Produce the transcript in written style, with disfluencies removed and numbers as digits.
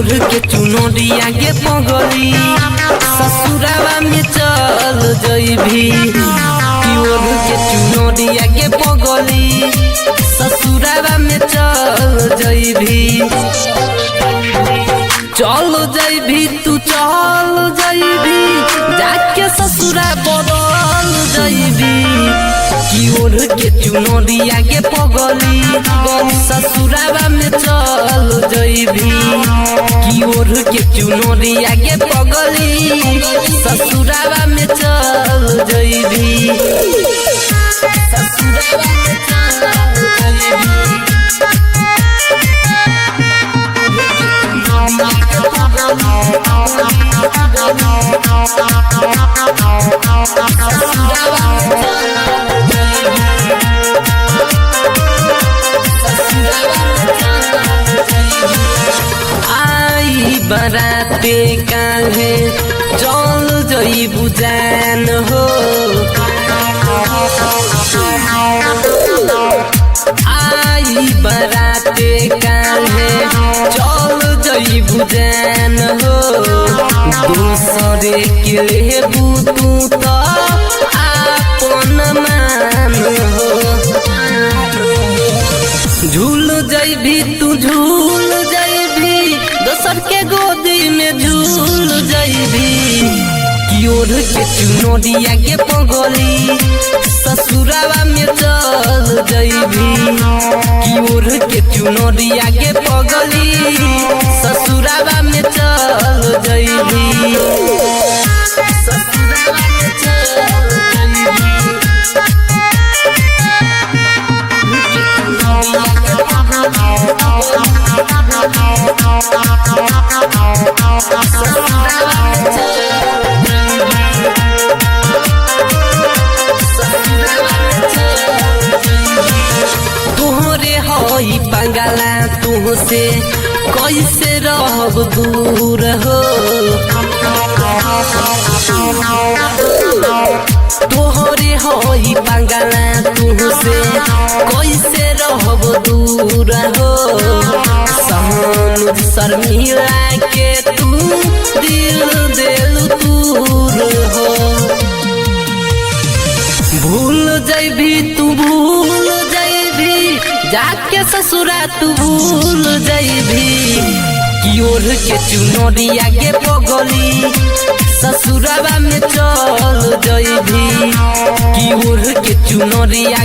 ओढ़ के चुनरिया के पगली ससुरावा में चल जइभी कि ओढ़ के चुनरिया के पगली ससुरावा में चल जइभी चल जइभी तू चल जइभी जाके ससुरा बदल जइभी कि ओढ़ के चुनरिया के पगली ससुरावा में चल जइभी कि ओढ़ के चुनरिया के पगली ससुरावा में चल जइभी ससुरावा में चल जइभी आई बराते काहे चल जइबू जान हो आई बराते काहे चल जइबू जान हो दूसरे के लेबू तू तो आपन मान हो झूल जइभी तू झूल जइभी दोसर के गोदी में झूल जइभी कि ओढ़ के चुनरिया के पगली ससुरावा में चल जइभी कि ओढ़ के चुनरिया के पगली ससुरावा में चल जइभी ससुरावा में चल जइभी तोहरे हई बंगाला तुहसे कैसे रहब दूर हो तोहरे हई बंगाला तुहसे कैसे रहब दूर हो सहन शर्मिला के तू दिल देलू दूर हो भूल जइभी तू भूल जइभी जाके ससुरा तू भूल जइभी कि ओढ़ के चुनरिया के पगली ससुरावा में चल जइभी कि ओढ़ के चुनरिया